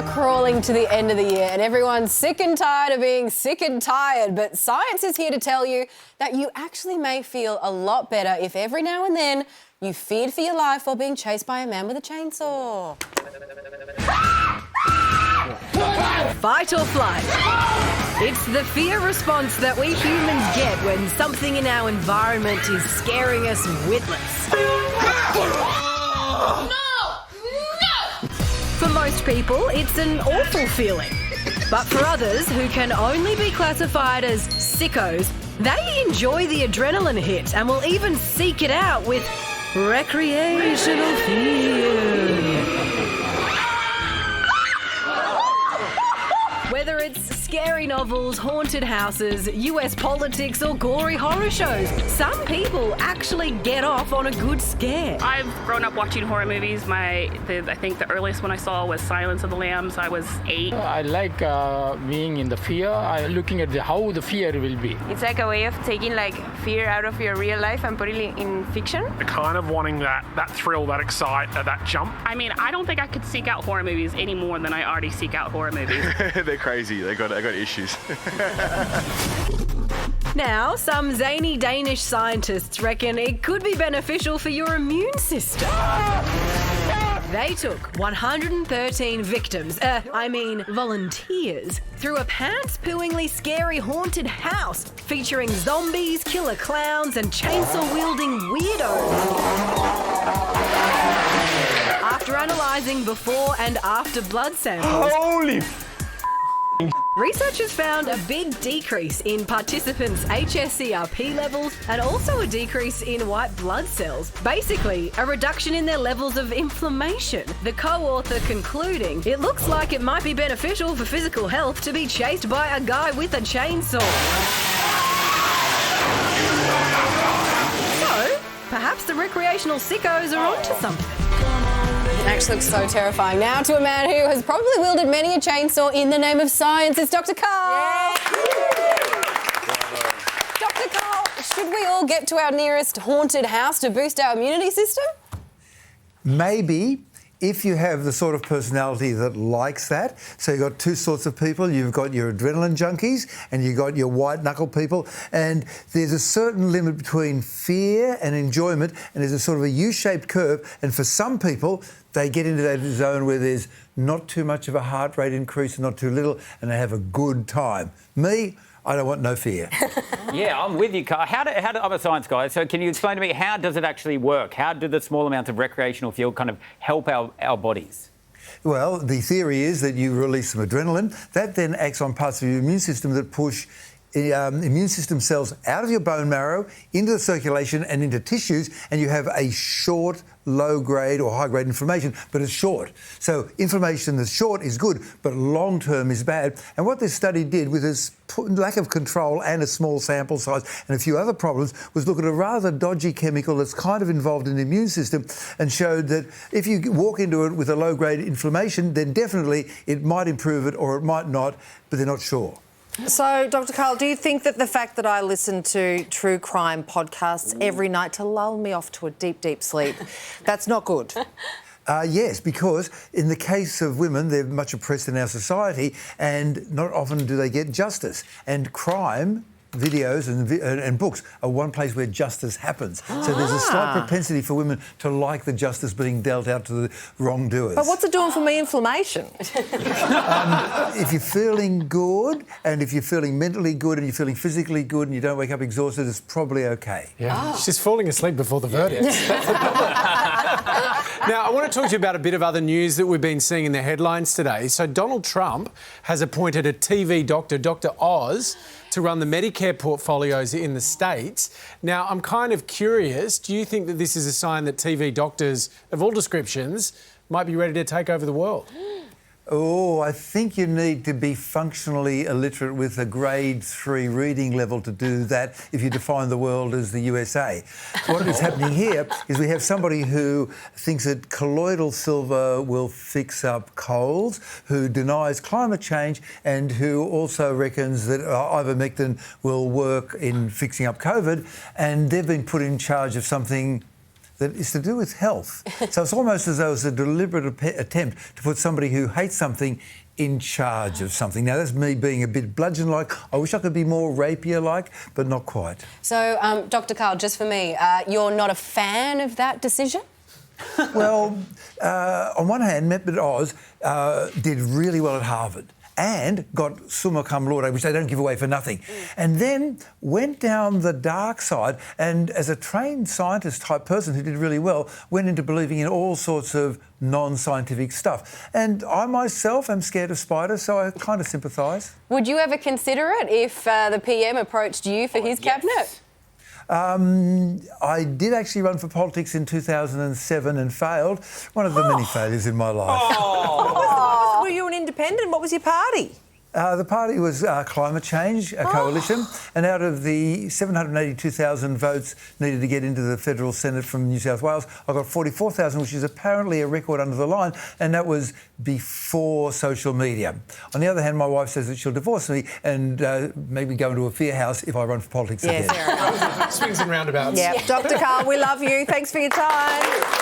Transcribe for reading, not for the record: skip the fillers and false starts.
are crawling to the end of the year and everyone's sick and tired of being sick and tired, but science is here to tell you that you actually may feel a lot better if every now and then you feared for your life while being chased by a man with a chainsaw. Fight or flight. It's the fear response that we humans get when something in our environment is scaring us witless. No! For most people, it's an awful feeling. But for others, who can only be classified as sickos, they enjoy the adrenaline hit and will even seek it out with recreational fear. Whether it's scary novels, haunted houses, US politics or gory horror shows, some people actually get off on a good scare. I've grown up watching horror movies. I think the earliest one I saw was Silence of the Lambs. I was 8. I like being in the fear, looking at how the fear will be. It's like a way of taking fear out of your real life and putting it in fiction. Kind of wanting that thrill, that excite, that jump. I mean, I don't think I could seek out horror movies any more than I already seek out horror movies. They're crazy. They got issues. Now, some zany Danish scientists reckon it could be beneficial for your immune system. They took 113 volunteers, through a pants-pooingly scary haunted house featuring zombies, killer clowns and chainsaw-wielding weirdos. After analysing before and after blood samples... Holy Researchers found a big decrease in participants' HSCRP levels and also a decrease in white blood cells. Basically, a reduction in their levels of inflammation. The co-author concluding, it looks like it might be beneficial for physical health to be chased by a guy with a chainsaw. So, perhaps the recreational sickos are onto something. It actually looks so terrifying. Now to a man who has probably wielded many a chainsaw in the name of science. It's Dr. Karl. Dr. Karl, should we all get to our nearest haunted house to boost our immunity system? Maybe, if you have the sort of personality that likes that. So you've got two sorts of people. You've got your adrenaline junkies and you've got your white-knuckle people. And there's a certain limit between fear and enjoyment, and there's a sort of a U-shaped curve. And for some people, they get into that zone where there's not too much of a heart rate increase, not too little, and they have a good time. Me, I don't want no fear. Yeah, I'm with you, Karl. I'm a science guy, so can you explain to me, how does it actually work? How do the small amounts of recreational fuel kind of help our bodies? Well, the theory is that you release some adrenaline. That then acts on parts of your immune system that push immune system cells out of your bone marrow, into the circulation and into tissues, and you have a short, low-grade or high-grade inflammation, but it's short. So inflammation that's short is good, but long-term is bad. And what this study did, with its lack of control and a small sample size and a few other problems, was look at a rather dodgy chemical that's kind of involved in the immune system, and showed that if you walk into it with a low-grade inflammation, then definitely it might improve it or it might not, but they're not sure. So, Dr. Karl, do you think that the fact that I listen to true crime podcasts every night to lull me off to a deep, deep sleep, that's not good? Yes, because in the case of women, they're much oppressed in our society, and not often do they get justice. And crime, videos and books are one place where justice happens. So there's a slight propensity for women to like the justice being dealt out to the wrongdoers. But what's it doing for me inflammation? If you're feeling good, and if you're feeling mentally good, and you're feeling physically good, and you don't wake up exhausted, it's probably okay. Yeah, she's falling asleep before the verdict. Now, I want to talk to you about a bit of other news that we've been seeing in the headlines today. So Donald Trump has appointed a TV doctor, Dr. Oz, to run the Medicare portfolios in the States. Now, I'm kind of curious, do you think that this is a sign that TV doctors of all descriptions might be ready to take over the world? Oh, I think you need to be functionally illiterate with a grade 3 reading level to do that if you define the world as the USA. What is happening here is we have somebody who thinks that colloidal silver will fix up colds, who denies climate change, and who also reckons that ivermectin will work in fixing up COVID, and they've been put in charge of something that is to do with health. So it's almost as though it's a deliberate attempt to put somebody who hates something in charge of something. Now, that's me being a bit bludgeon-like. I wish I could be more rapier-like, but not quite. So, Dr. Karl, just for me, you're not a fan of that decision? Well, on one hand, Mehmet Oz did really well at Harvard and got summa cum laude, which they don't give away for nothing, and then went down the dark side and, as a trained scientist-type person who did really well, went into believing in all sorts of non-scientific stuff. And I myself am scared of spiders, so I kind of sympathise. Would you ever consider it if the PM approached you for his cabinet? I did actually run for politics in 2007 and failed. One of the many failures in my life. Were you an independent? What was your party? The party was Climate Change, a coalition, and out of the 782,000 votes needed to get into the federal Senate from New South Wales, I got 44,000, which is apparently a record under the line, and that was before social media. On the other hand, my wife says that she'll divorce me and maybe go into a fear house if I run for politics again. Swings and roundabouts. Yeah, Dr. Karl, we love you. Thanks for your time.